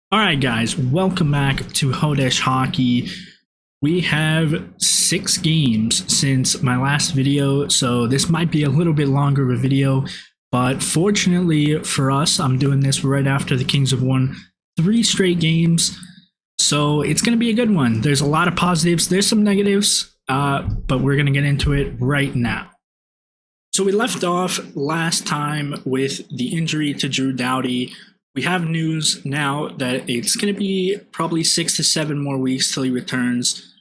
All right, guys, welcome back to Hodesh Hockey. We have 6 games since my last video, so this might be a little bit longer of a video, but fortunately for us, I'm doing this right after the Kings have won 3 straight games, so it's going to be a good one. There's a lot of positives, there's some negatives, but we're going to get into it right now. So we left off last time with the injury to Drew Doughty. We have news now that it's going to be probably 6 to 7 more weeks till he returns.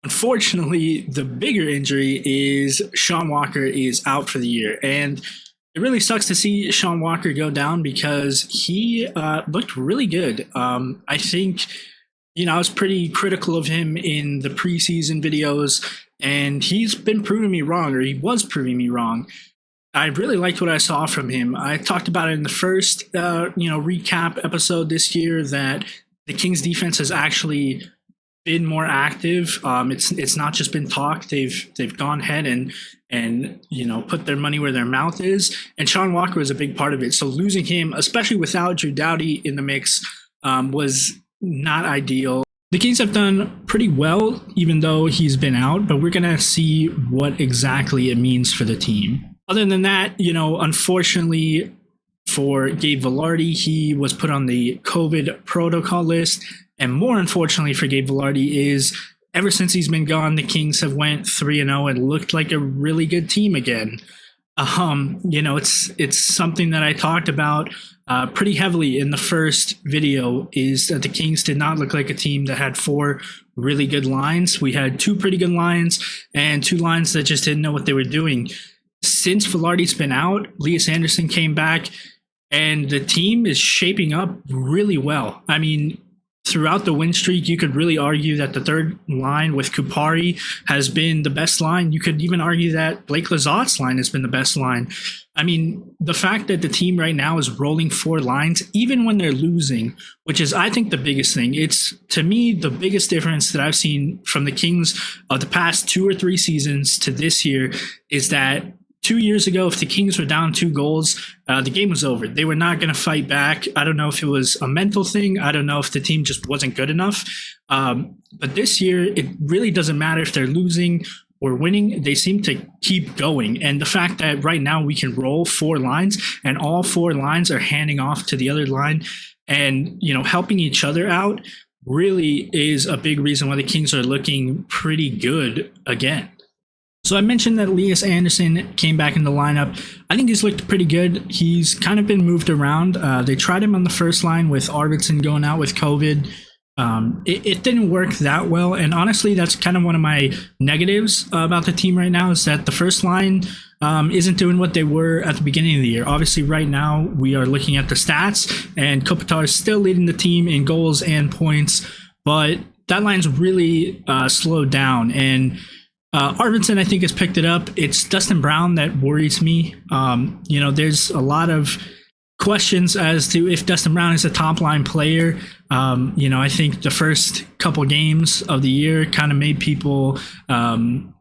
Unfortunately, the bigger injury is Sean Walker is out for the year. And it really sucks to see Sean Walker go down because he looked really good. I think, I was pretty critical of him in the preseason videos, and he's been proving me wrong, or he was proving me wrong. I really liked what I saw from him. I talked about it in the first, recap episode this year that the Kings defense has actually been more active. It's not just been talk. They've gone ahead and put their money where their mouth is. And Sean Walker was a big part of it. So losing him, especially without Drew Doughty in the mix, was not ideal. The Kings have done pretty well, even though he's been out. But we're gonna see what exactly it means for the team. Other than that, unfortunately for Gabe Vilardi, he was put on the COVID protocol list. And more unfortunately for Gabe Vilardi is ever since he's been gone, the Kings have went 3-0 and looked like a really good team again. It's something that I talked about pretty heavily in the first video, is that the Kings did not look like a team that had 4 really good lines. We had 2 pretty good lines and 2 lines that just didn't know what they were doing. Since Vilardi's been out, Elias Anderson came back, and the team is shaping up really well. I mean, throughout the win streak, you could really argue that the third line with Kupari has been the best line. You could even argue that Blake Lozad's line has been the best line. I mean, the fact that the team right now is rolling 4 lines, even when they're losing, which is, I think, the biggest thing. It's, to me, the biggest difference that I've seen from the Kings of the past 2 or 3 seasons to this year is that 2 years ago, if the Kings were down 2 goals, the game was over. They were not going to fight back. I don't know if it was a mental thing. I don't know if the team just wasn't good enough. But this year, it really doesn't matter if they're losing or winning. They seem to keep going. And the fact that right now we can roll 4 lines and all 4 lines are handing off to the other line and, helping each other out really is a big reason why the Kings are looking pretty good again. So I mentioned that Elias Anderson came back in the lineup. I think he's looked pretty good. He's kind of been moved around. They tried him on the first line with Arvidsson going out with COVID. It didn't work that well. And honestly, that's kind of one of my negatives about the team right now, is that the first line isn't doing what they were at the beginning of the year. Obviously, right now, we are looking at the stats, and Kopitar is still leading the team in goals and points. But that line's really slowed down. And Arvidsson, I think, has picked it up. It's Dustin Brown that worries me. There's a lot of questions as to if Dustin Brown is a top line player. I think the first couple games of the year kind of made people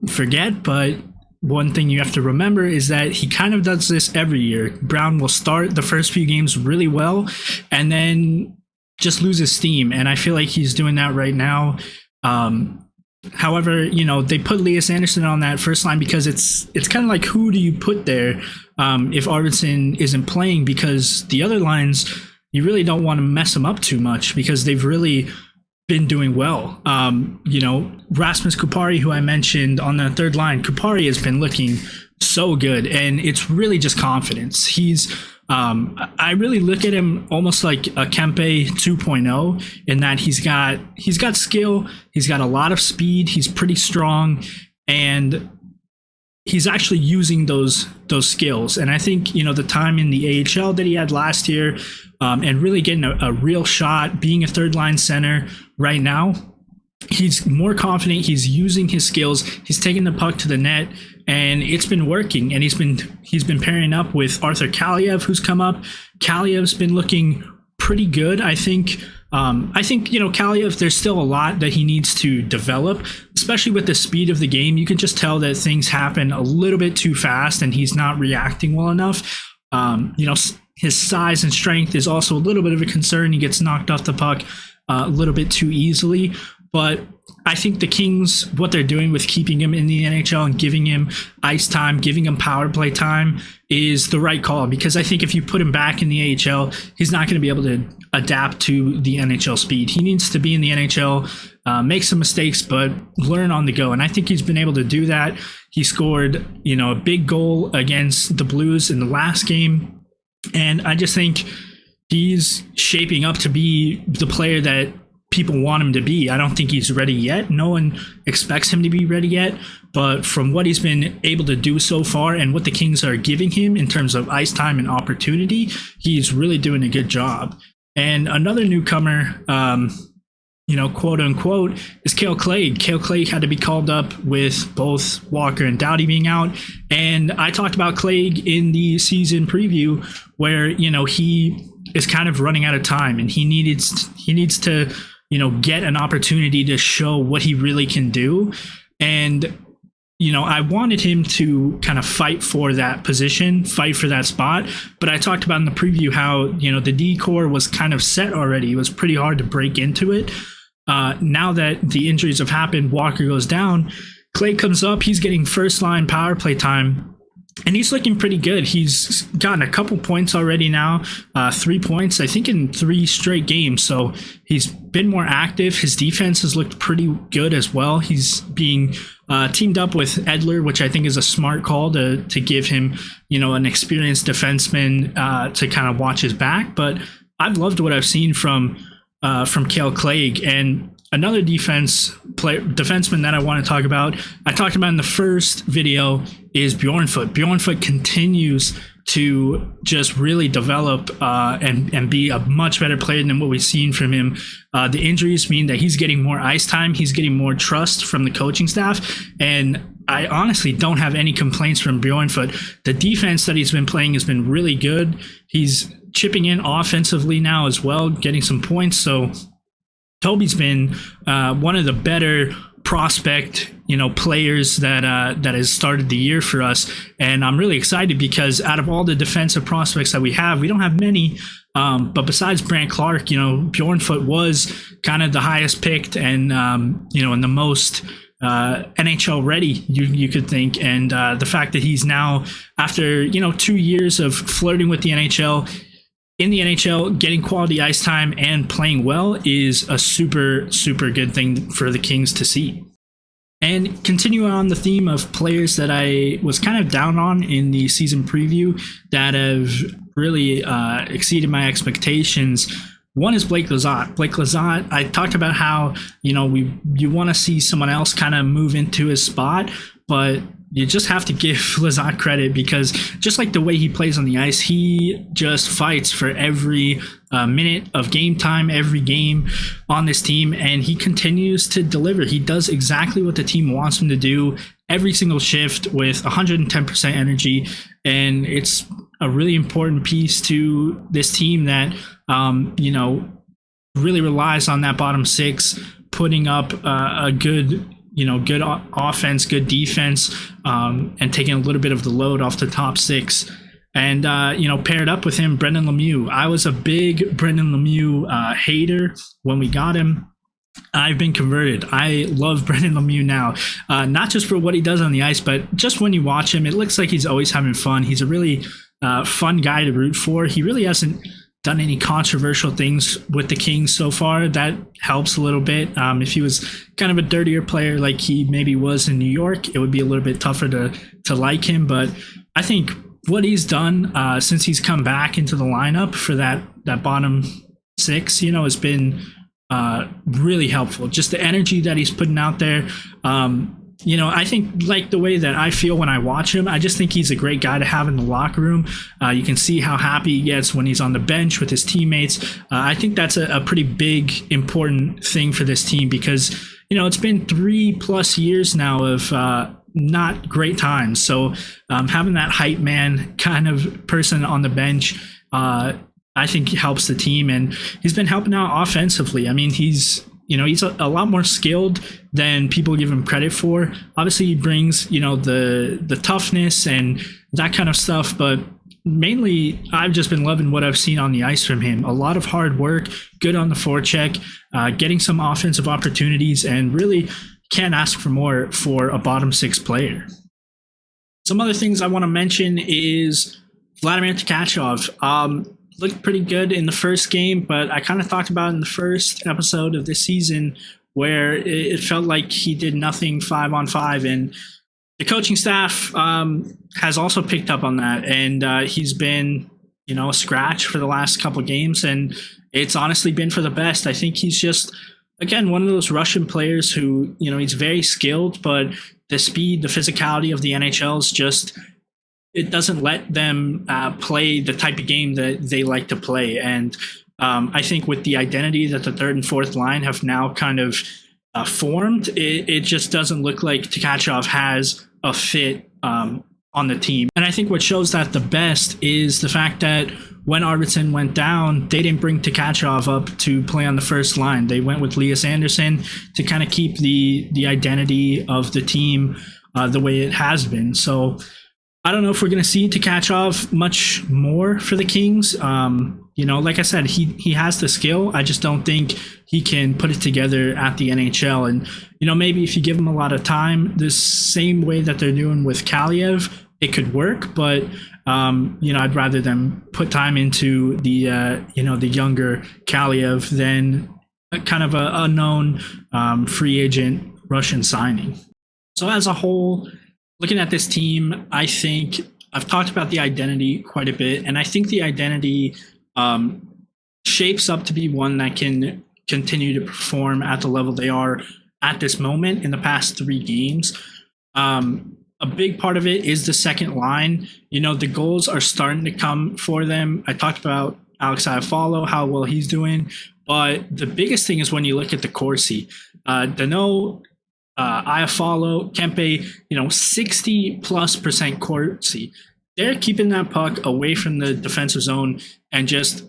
forget, but one thing you have to remember is that he kind of does this every year. Brown will start the first few games really well and then just loses steam, and I feel like he's doing that right now. However, they put Elias Anderson on that first line because it's kind of like, who do you put there if Arvidsson isn't playing? Because the other lines, you really don't want to mess them up too much because they've really been doing well. Rasmus Kupari, who I mentioned on the third line, Kupari has been looking so good, and it's really just confidence. He's I really look at him almost like a Kempe 2.0 in that he's got skill, he's got a lot of speed, he's pretty strong, and he's actually using those skills. And I think the time in the AHL that he had last year, and really getting a real shot, being a third line center right now, he's more confident. He's using his skills. He's taking the puck to the net, and it's been working. And he's been pairing up with Arthur Kaliev, who's come up. Kaliev's been looking pretty good. I think Kaliev, there's still a lot that he needs to develop, especially with the speed of the game. You can just tell that things happen a little bit too fast, and he's not reacting well enough. His size and strength is also a little bit of a concern. He gets knocked off the puck a little bit too easily. But I think the Kings, what they're doing with keeping him in the NHL and giving him ice time, giving him power play time is the right call. Because I think if you put him back in the AHL, he's not going to be able to adapt to the NHL speed. He needs to be in the NHL, make some mistakes, but learn on the go. And I think he's been able to do that. He scored, a big goal against the Blues in the last game. And I just think he's shaping up to be the player that people want him to be. I don't think he's ready yet. No one expects him to be ready yet. But from what he's been able to do so far and what the Kings are giving him in terms of ice time and opportunity, he's really doing a good job. And another newcomer, quote unquote, is Cale Clague. Cale Clague had to be called up with both Walker and Doughty being out. And I talked about Clague in the season preview where, he is kind of running out of time and he needs to, get an opportunity to show what he really can do. And, I wanted him to kind of fight for that position, fight for that spot. But I talked about in the preview how, the D-core was kind of set already. It was pretty hard to break into it. Now that the injuries have happened, Walker goes down, Clay comes up, he's getting first line power play time, and he's looking pretty good. He's gotten a couple points already now, 3 points, I think in 3 straight games. So he's been more active. His defense has looked pretty good as well. He's being teamed up with Edler, which I think is a smart call to give him, an experienced defenseman to kind of watch his back. But I've loved what I've seen from Cale Clague. And another defenseman that I want to talk about, I talked about in the first video, is Bjornfoot. Bjornfoot continues to just really develop and be a much better player than what we've seen from him. The injuries mean that he's getting more ice time. He's getting more trust from the coaching staff. And I honestly don't have any complaints from Bjornfoot. The defense that he's been playing has been really good. He's chipping in offensively now as well, getting some points. So Toby's been one of the better prospect, players that has started the year for us. And I'm really excited because out of all the defensive prospects that we don't have many. But besides Brant Clark, Bjornfoot was kind of the highest picked and, in the most NHL ready, you could think. And the fact that he's now, after, 2 years of flirting with the NHL, in the NHL, getting quality ice time and playing well is a super, super good thing for the Kings to see. And continuing on the theme of players that I was kind of down on in the season preview that have really exceeded my expectations, one is Blake Lozad. Blake Lozad, I talked about how, you want to see someone else kind of move into his spot, but you just have to give Lozad credit because just like the way he plays on the ice, he just fights for every minute of game time, every game on this team, and he continues to deliver. He does exactly what the team wants him to do every single shift with 110% energy, and it's a really important piece to this team that, really relies on that bottom six, putting up a good good offense, good defense, and taking a little bit of the load off the top six. And, paired up with him, Brendan Lemieux. I was a big Brendan Lemieux hater when we got him. I've been converted. I love Brendan Lemieux now, not just for what he does on the ice, but just when you watch him, it looks like he's always having fun. He's a really fun guy to root for. He really hasn't done any controversial things with the Kings so far. That helps a little bit. If he was kind of a dirtier player like he maybe was in New York, it would be a little bit tougher to like him. But I think what he's done since he's come back into the lineup for that bottom six, has been really helpful. Just the energy that he's putting out there. I think like the way that I feel when I watch him, I just think he's a great guy to have in the locker room. You can see how happy he gets when he's on the bench with his teammates. I think that's a pretty big, important thing for this team because, it's been 3+ years now of not great times. So having that hype man kind of person on the bench, I think helps the team, and he's been helping out offensively. I mean, he's a lot more skilled than people give him credit for. Obviously, he brings, the toughness and that kind of stuff, but mainly I've just been loving what I've seen on the ice from him. A lot of hard work, good on the forecheck, getting some offensive opportunities, and really can't ask for more for a bottom six player. Some other things I want to mention is Vladimir Tkachov. Looked pretty good in the first game, but I kind of talked about in the first episode of this season where it felt like he did nothing 5-on-5, and the coaching staff has also picked up on that, and he's been, a scratch for the last couple games, and it's honestly been for the best. I think he's just, again, one of those Russian players who, he's very skilled, but the speed, the physicality of the NHL is just, it doesn't let them play the type of game that they like to play. And I think with the identity that the third and fourth line have now kind of formed, it just doesn't look like Tkachov has a fit on the team. And I think what shows that the best is the fact that when Arvidsson went down, they didn't bring Tkachov up to play on the first line. They went with Elias Anderson to kind of keep the identity of the team the way it has been. So I don't know if we're going to see Tkachov much more for the Kings. Like I said, he has the skill. I just don't think he can put it together at the NHL. And, maybe if you give him a lot of time, the same way that they're doing with Kaliev, it could work. But, I'd rather them put time into the younger Kaliev than kind of a unknown free agent Russian signing. So as a whole, looking at this team, I think I've talked about the identity quite a bit, and I think the identity shapes up to be one that can continue to perform at the level they are at this moment in the past 3 games. A big part of it is the second line. The goals are starting to come for them. I talked about Alex Iafallo, how well he's doing, but the biggest thing is when you look at the Corsi. Danault, Iafallo, Kempe, 60+% Corsi. They're keeping that puck away from the defensive zone and just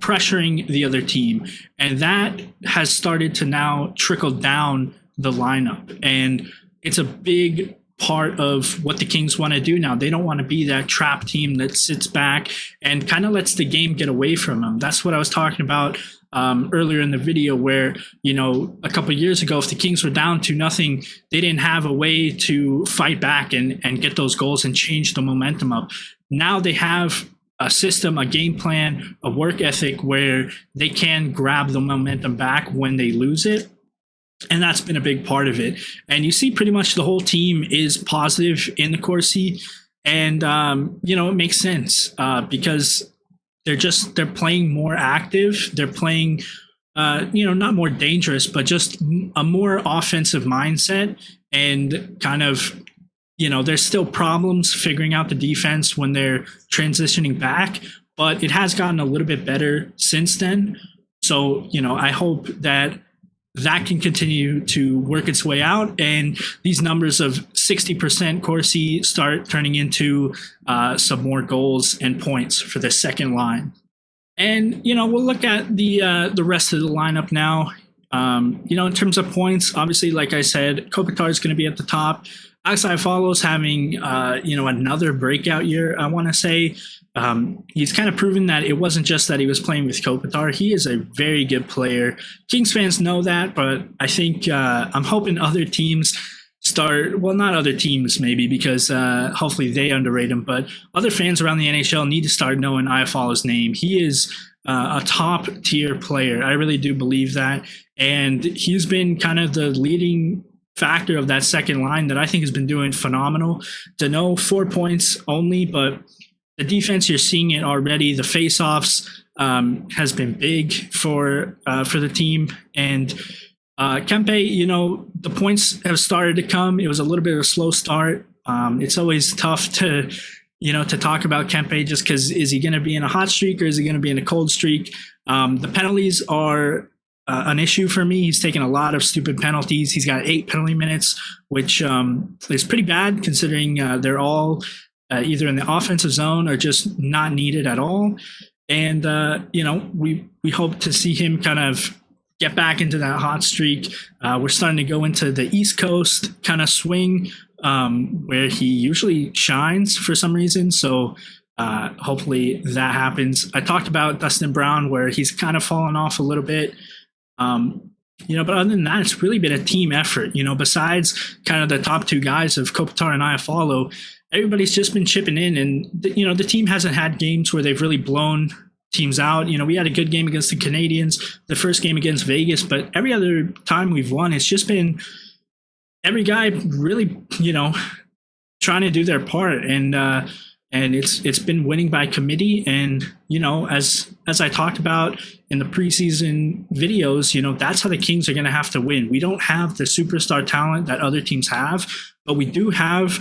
pressuring the other team. And that has started to now trickle down the lineup. And it's a big part of what the Kings want to do now. They don't want to be that trap team that sits back and kind of lets the game get away from them. That's what I was talking about earlier in the video where, a couple of years ago, if the Kings were down 2-0, they didn't have a way to fight back and get those goals and change the momentum up. Now they have a system, a game plan, a work ethic where they can grab the momentum back when they lose it. And that's been a big part of it. And you see pretty much the whole team is positive in the Corsi. And, it makes sense because they're playing more active. They're playing, not more dangerous, but just a more offensive mindset. And kind of, there's still problems figuring out the defense when they're transitioning back, but it has gotten a little bit better since then. So, I hope that can continue to work its way out, and these numbers of 60% Corsi start turning into some more goals and points for the second line. And we'll look at the rest of the lineup now. In terms of points, obviously, like I said, Kopitar is going to be at the top. Alex Iafallo's having another breakout year, I want to say. He's kind of proven that it wasn't just that he was playing with Kopitar. He is a very good player. Kings fans know that, but I think I'm hoping other teams not other teams maybe, because hopefully they underrate him, but other fans around the NHL need to start knowing Iafallo's name. He is a top tier player. I really do believe that. And he's been kind of the leading factor of that second line that I think has been doing phenomenal. Danault, 4 points only, but the defense, you're seeing it already. The faceoffs has been big for the team. And Kempe, the points have started to come. It was a little bit of a slow start. It's always tough to talk about Kempe just because is he going to be in a hot streak or is he going to be in a cold streak? The penalties are an issue for me. He's taken a lot of stupid penalties. He's got 8 penalty minutes, which is pretty bad considering they're all either in the offensive zone or just not needed at all. And, we hope to see him kind of get back into that hot streak. We're starting to go into the East Coast kind of swing where he usually shines for some reason. So Hopefully that happens. I talked about Dustin Brown, where he's kind of fallen off a little bit. But other than that, it's really been a team effort. Besides kind of the top two guys of Kopitar and Iafallo, everybody's just been chipping in, and the team hasn't had games where they've really blown teams out. We had a good game against the Canadians, the first game against Vegas, but every other time we've won, it's just been every guy really, trying to do their part, and it's been winning by committee. And as I talked about in the preseason videos, that's how the Kings are going to have to win. We don't have the superstar talent that other teams have, but we do have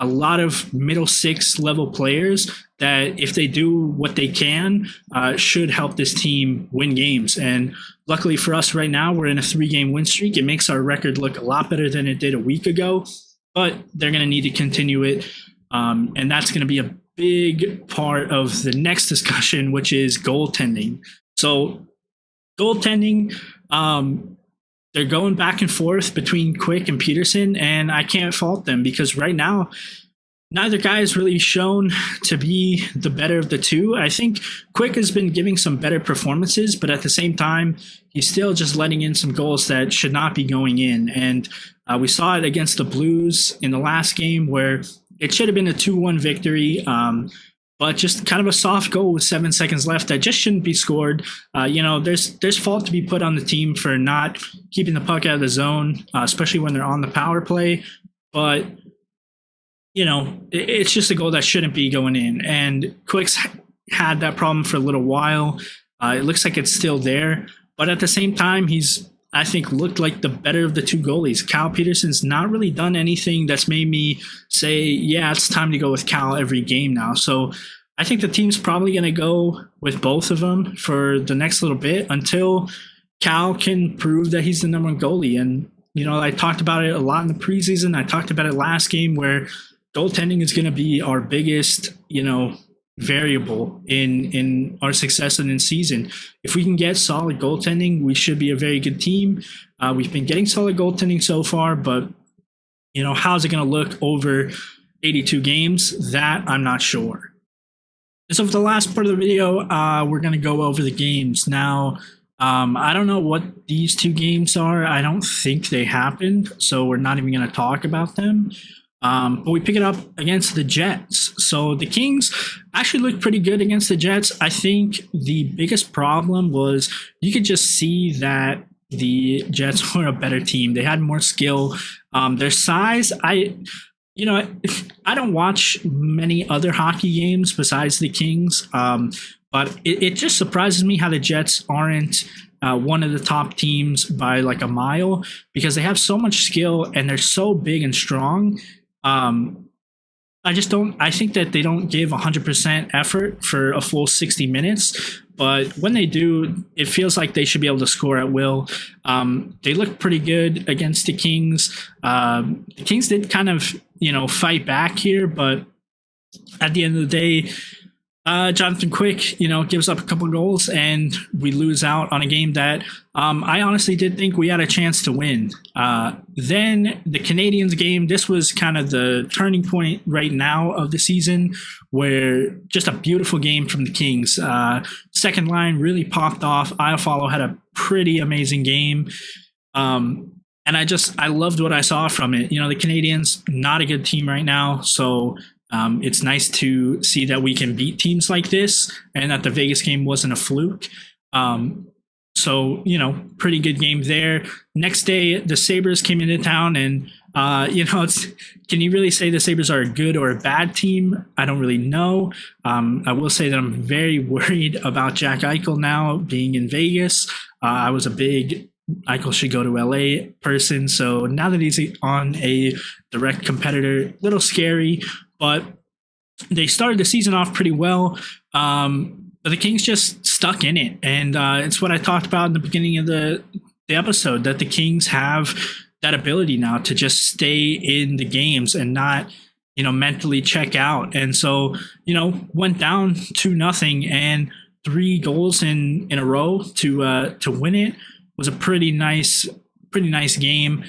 a lot of middle six level players that, if they do what they can, should help this team win games. And luckily for us right now, we're in a 3-game win streak. It makes our record look a lot better than it did a week ago, but they're going to need to continue it. And that's going to be a big part of the next discussion, which is goaltending. So goaltending, they're going back and forth between Quick and Peterson, and I can't fault them, because right now, neither guy has really shown to be the better of the two. I think Quick has been giving some better performances, but at the same time, he's still just letting in some goals that should not be going in. And we saw it against the Blues in the last game, where it should have been a 2-1 victory, but just kind of a soft goal with 7 seconds left that just shouldn't be scored. There's fault to be put on the team for not keeping the puck out of the zone, especially when they're on the power play. But it's just a goal that shouldn't be going in. And Quick's had that problem for a little while. It looks like it's still there, but at the same time, he's, I think, looked like the better of the two goalies. Cal Peterson's not really done anything that's made me say, yeah, it's time to go with Cal every game now. So I think the team's probably going to go with both of them for the next little bit until Cal can prove that he's the number one goalie. And, I talked about it a lot in the preseason. I talked about it last game, where goaltending is going to be our biggest, variable in our success in the season. If we can get solid goaltending, we should be a very good team. We've been getting solid goaltending so far, but how's it going to look over 82 games? That I'm not sure. And so for the last part of the video, we're going to go over the games. Now, I don't know what these two games are. I don't think they happened, so we're not even going to talk about them. But we pick it up against the Jets. So the Kings actually looked pretty good against the Jets. I think the biggest problem was you could just see that the Jets were a better team. They had more skill. Their size, I don't watch many other hockey games besides the Kings, but it just surprises me how the Jets aren't one of the top teams by like a mile, because they have so much skill and they're so big and strong. I think that they don't give 100% effort for a full 60 minutes, but when they do, it feels like they should be able to score at will. They look pretty good against the Kings. The Kings did kind of, fight back here, but at the end of the day, Jonathan Quick, gives up a couple of goals, and we lose out on a game that I honestly did think we had a chance to win. Then the Canadians game, this was kind of the turning point right now of the season, where just a beautiful game from the Kings. Second line really popped off. Iafallo had a pretty amazing game. And I loved what I saw from it. The Canadians, not a good team right now, so it's nice to see that we can beat teams like this, and that the Vegas game wasn't a fluke. So, pretty good game there. Next day, the Sabres came into town, and, can you really say the Sabres are a good or a bad team? I don't really know. I will say that I'm very worried about Jack Eichel now being in Vegas. I was a big Eichel should go to LA person. So now that he's on a direct competitor, a little scary. But they started the season off pretty well, but the Kings just stuck in it. And it's what I talked about in the beginning of the episode, that the Kings have that ability now to just stay in the games and not, mentally check out. And so, went down 2-0, and 3 goals in a row to win it was a pretty nice game.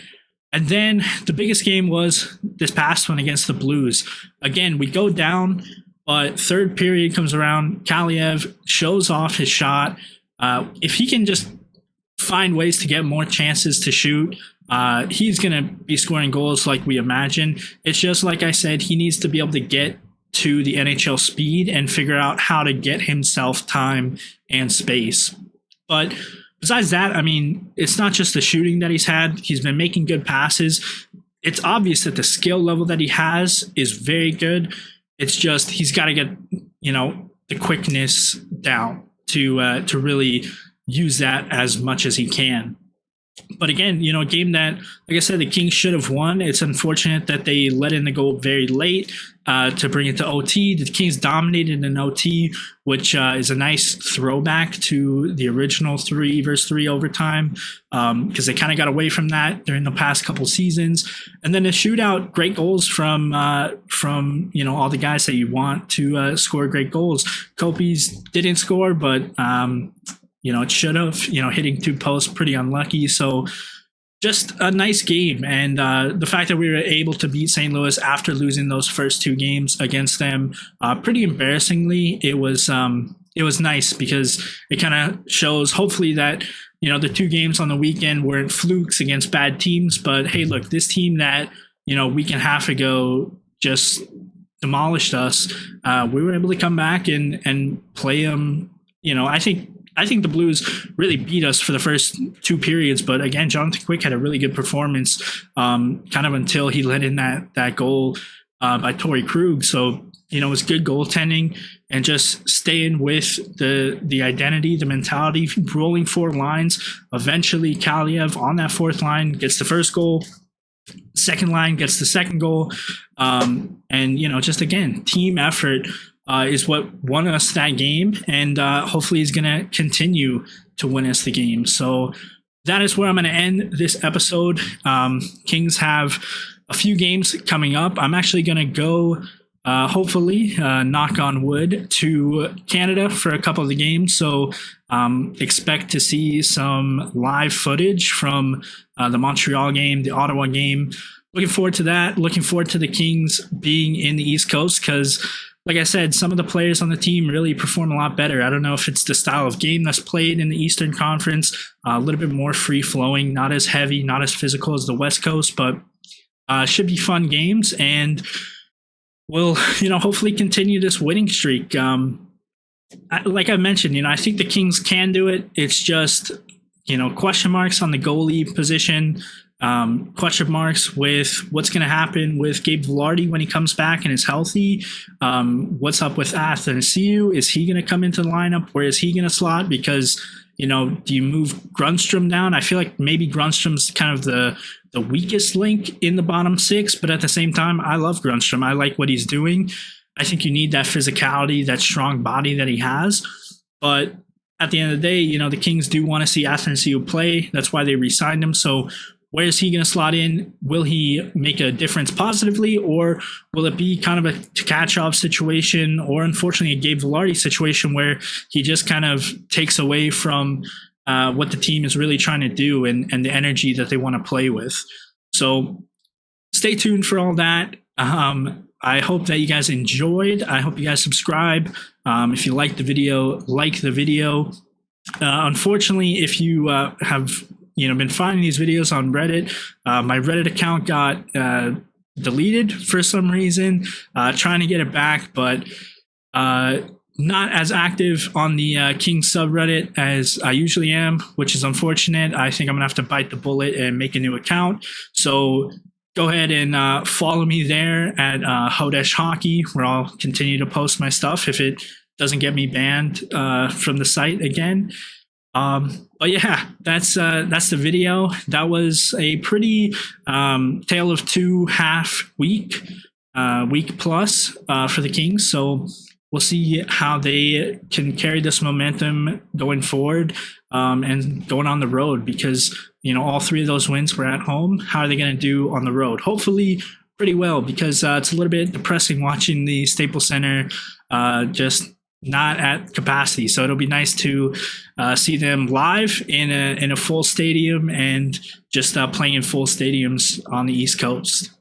And then the biggest game was this past one against the Blues. Again, we go down, But third period comes around, Kaliev shows off his shot. If he can just find ways to get more chances to shoot, he's going to be scoring goals like we imagine. It's just like I said, he needs to be able to get to the NHL speed and figure out how to get himself time and space. But besides that, I mean, it's not just the shooting that he's had. He's been making good passes. It's obvious that the skill level that he has is very good. It's just he's got to get, the quickness down to really use that as much as he can. But again, a game that, like I said, the Kings should have won. It's unfortunate that they let in the goal very late to bring it to OT. The Kings dominated in OT, which is a nice throwback to the original 3-3 overtime, because they kind of got away from that during the past couple seasons. And then the shootout, great goals from all the guys that you want to score great goals. Kopi's didn't score, but it should have, hitting 2 posts, pretty unlucky. So just a nice game. And the fact that we were able to beat St. Louis after losing those first 2 games against them, pretty embarrassingly, it was nice because it kind of shows hopefully that, the 2 games on the weekend weren't flukes against bad teams. But hey, look, this team that, a week and a half ago just demolished us, we were able to come back and play them. I think the Blues really beat us for the first 2 periods, but again, Jonathan Quick had a really good performance, kind of until he let in that goal by Torrey Krug. So, it was good goaltending and just staying with the identity, the mentality, rolling 4 lines. Eventually, Kaliev on that 4th line gets the first goal. Second line gets the second goal. And, just again, team effort is what won us that game, and hopefully is going to continue to win us the game. So that is where I'm going to end this episode. Kings have a few games coming up. I'm actually going to go, hopefully, knock on wood, to Canada for a couple of the games. So expect to see some live footage from the Montreal game, the Ottawa game. Looking forward to that. Looking forward to the Kings being in the East Coast because, like I said, some of the players on the team really perform a lot better. I don't know if it's the style of game that's played in the Eastern Conference, a little bit more free-flowing, not as heavy, not as physical as the West Coast, but should be fun games, and we'll, hopefully continue this winning streak. Like I mentioned, I think the Kings can do it. It's just, question marks on the goalie position. Question marks with what's going to happen with Gabe Vilardi when he comes back and is healthy. What's up with Athanasiou? Is he going to come into the lineup? Where is he going to slot? Because, do you move Grundstrom down? I feel like maybe Grundstrom's kind of the weakest link in the bottom 6, but at the same time, I love Grundstrom. I like what he's doing. I think you need that physicality, that strong body that he has. But at the end of the day, the Kings do want to see Athanasiou play. That's why they re-signed him. So where is he going to slot in? Will he make a difference positively, or will it be kind of a Tkachov situation, or unfortunately a Gabe Vilardi situation where he just kind of takes away from what the team is really trying to do and the energy that they want to play with? So stay tuned for all that. I hope that you guys enjoyed. I hope you guys subscribe. If you like the video, like the video. Unfortunately, if you have been finding these videos on Reddit, my Reddit account got deleted for some reason. Trying to get it back, but not as active on the King subreddit as I usually am, which is unfortunate. I think I'm gonna have to bite the bullet and make a new account. So go ahead and follow me there at Hodesh Hockey, where I'll continue to post my stuff if it doesn't get me banned from the site again. But yeah, that's the video. That was a pretty tale of 2 half week plus for the Kings. So we'll see how they can carry this momentum going forward and going on the road, because all 3 of those wins were at home. How are they going to do on the road? Hopefully pretty well, because it's a little bit depressing watching the Staples Center just not at capacity. So it'll be nice to see them live in a full stadium and just playing in full stadiums on the East Coast.